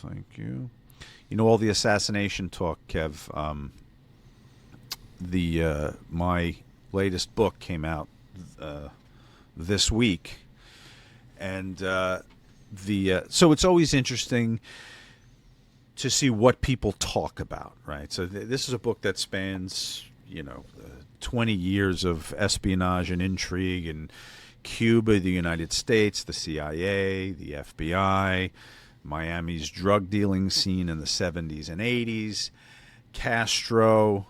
Thank you. You know all the assassination talk, Kev. My latest book came out this week, and so it's always interesting to see what people talk about, right? So this is a book that spans 20 years of espionage and intrigue in Cuba, the United States, the CIA, the FBI, Miami's drug dealing scene in the 70s and 80s, Castro,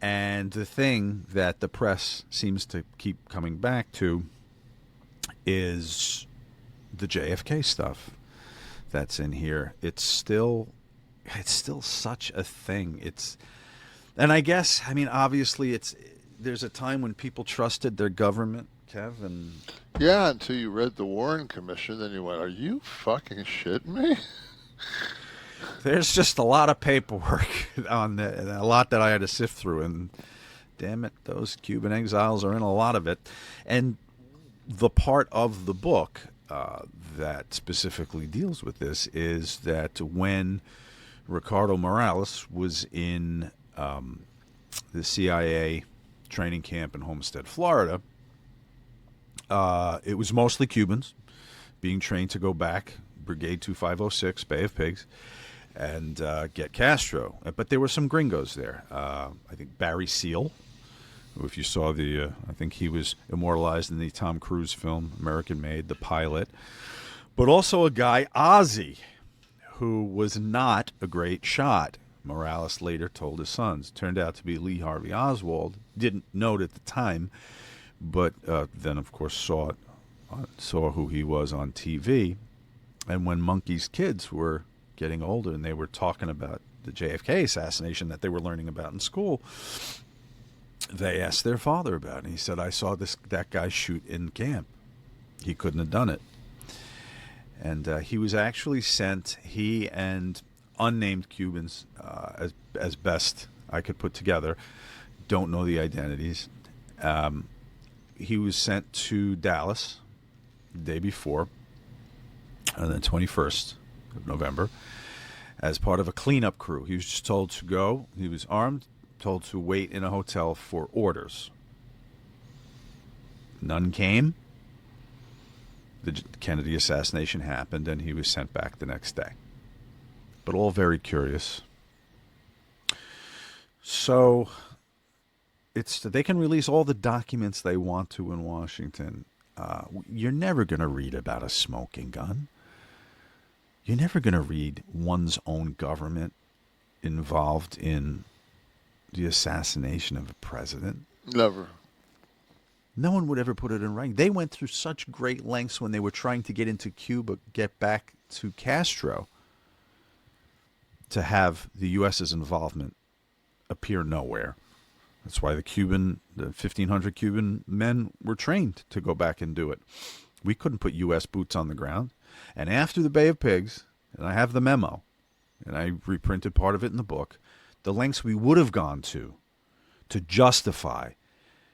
and the thing that the press seems to keep coming back to is the JFK stuff that's in here. It's still such a thing. And I guess, obviously there's a time when people trusted their government, Kev, and yeah, until you read the Warren Commission, then you went, "Are you fucking shitting me?" There's just a lot of paperwork on that, and a lot that I had to sift through, and damn it, those Cuban exiles are in a lot of it. And the part of the book that specifically deals with this is that when Ricardo Morales was in the CIA training camp in Homestead, Florida, it was mostly Cubans being trained to go back, Brigade 2506, Bay of Pigs, and get Castro. But there were some gringos there. I think Barry Seal, if you saw I think he was immortalized in the Tom Cruise film, American Made, the pilot. But also a guy, Ozzy, who was not a great shot. Morales later told his sons. Turned out to be Lee Harvey Oswald. Didn't know it at the time, but then, of course, saw who he was on TV. And when Monkey's kids were getting older and they were talking about the JFK assassination that they were learning about in school, they asked their father about it. And he said, "I saw that guy shoot in camp. He couldn't have done it." And he was actually sent, he and unnamed Cubans, as best I could put together, don't know the identities. He was sent to Dallas the day before, on the 21st of November, as part of a cleanup crew. He was just told to go. He was armed, told to wait in a hotel for orders. None came. The Kennedy assassination happened, and he was sent back the next day. But all very curious. So they can release all the documents they want to in Washington. You're never going to read about a smoking gun. You're never going to read one's own government involved in the assassination of a president. Never. No one would ever put it in writing. They went through such great lengths when they were trying to get into Cuba, get back to Castro, to have the U.S.'s involvement appear nowhere. That's why the 1,500 Cuban men were trained to go back and do it. We couldn't put U.S. boots on the ground. And after the Bay of Pigs, and I have the memo, and I reprinted part of it in the book, the lengths we would have gone to justify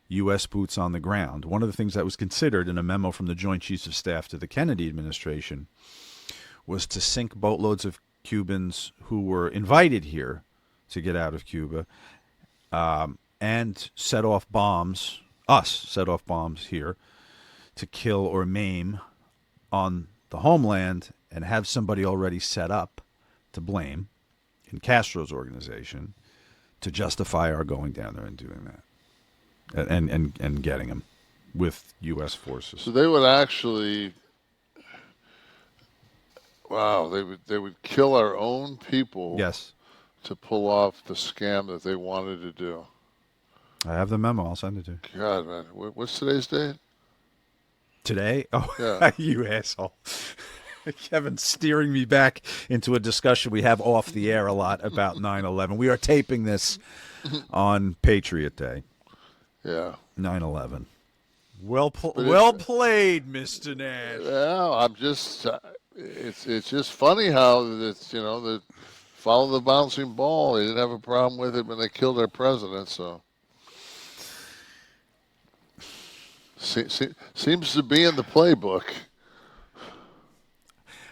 U.S. boots on the ground. One of the things that was considered in a memo from the Joint Chiefs of Staff to the Kennedy administration was to sink boatloads of Cubans who were invited here to get out of Cuba, and set off bombs here to kill or maim on the homeland, and have somebody already set up to blame in Castro's organization to justify our going down there and doing that. And getting them with U.S. forces. So they would actually, they would kill our own people. Yes. To pull off the scam that they wanted to do. I have the memo. I'll send it to you. God, man, what's today's date? Today? Oh, yeah. You asshole. Kevin's steering me back into a discussion we have off the air a lot about 9/11. We are taping this on Patriot Day. Yeah. 9/11. Well played, Mr. Nash. Yeah, I'm just, it's just funny how it's, the follow the bouncing ball. They didn't have a problem with it when they killed their president, so. Seems to be in the playbook.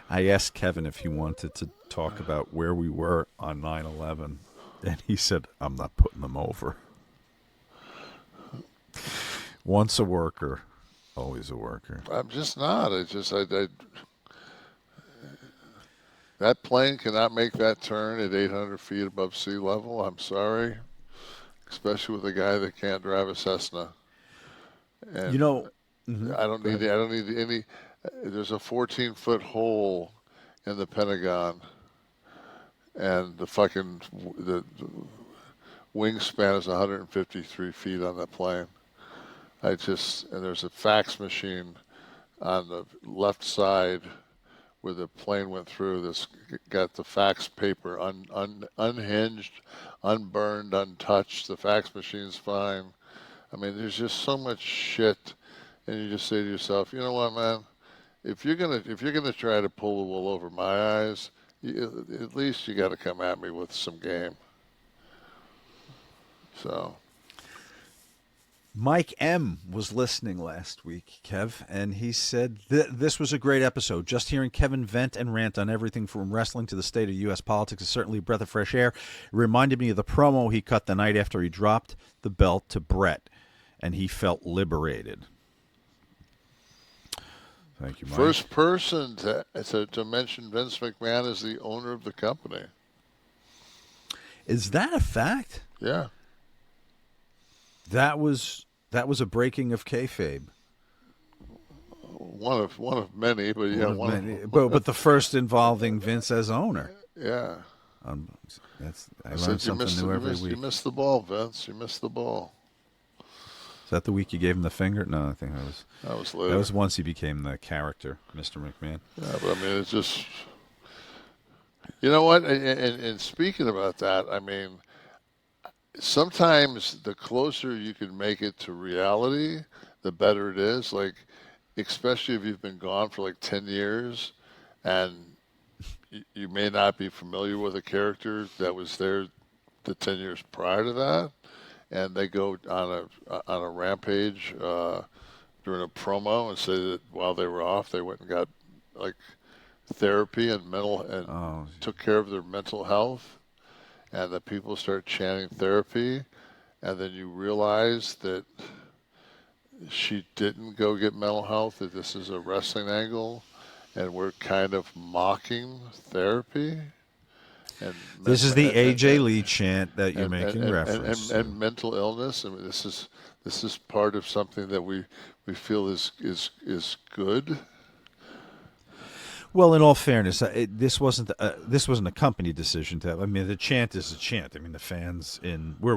I asked Kevin if he wanted to talk about where we were on 9/11, and he said, "I'm not putting them over." Once a worker, always a worker. I'm just not. That plane cannot make that turn at 800 feet above sea level. I'm sorry, especially with a guy that can't drive a Cessna. And I don't need. I don't need any. There's a 14-foot hole in the Pentagon, and the wingspan is 153 feet on that plane. And there's a fax machine on the left side where the plane went through. This got the fax paper unhinged, unburned, untouched. The fax machine's fine. I mean, there's just so much shit, and you just say to yourself, you know what, man? If you're gonna try to pull the wool over my eyes, at least you got to come at me with some game. So. Mike M. was listening last week, Kev, and he said this was a great episode. Just hearing Kevin vent and rant on everything from wrestling to the state of U.S. politics is certainly a breath of fresh air. It reminded me of the promo he cut the night after he dropped the belt to Brett, and he felt liberated. Thank you, Mike. First person to mention Vince McMahon as the owner of the company. Is that a fact? Yeah. That was a breaking of kayfabe. One of many, but yeah, one of many. But the first involving Vince as owner. Yeah. I learn something new every week. You missed the ball, Vince. You missed the ball. Is that the week you gave him the finger? No, I think that was later. That was once he became the character, Mr. McMahon. Yeah, but I mean, it's just, you know what? And speaking about that, I mean, sometimes the closer you can make it to reality, the better it is. Like, especially if you've been gone for like 10 years and you may not be familiar with a character that was there the 10 years prior to that, and they go on a rampage during a promo and say that while they were off, they went and got like therapy and took care of their mental health. And the people start chanting therapy, and then you realize that she didn't go get mental health, that this is a wrestling angle, and we're kind of mocking therapy. And this is the AJ Lee chant that you're making reference to. And mental illness. I mean, this is part of something that we feel is good. Well, in all fairness, this wasn't a company decision to have. I mean, the chant is a chant. I mean, the fans we're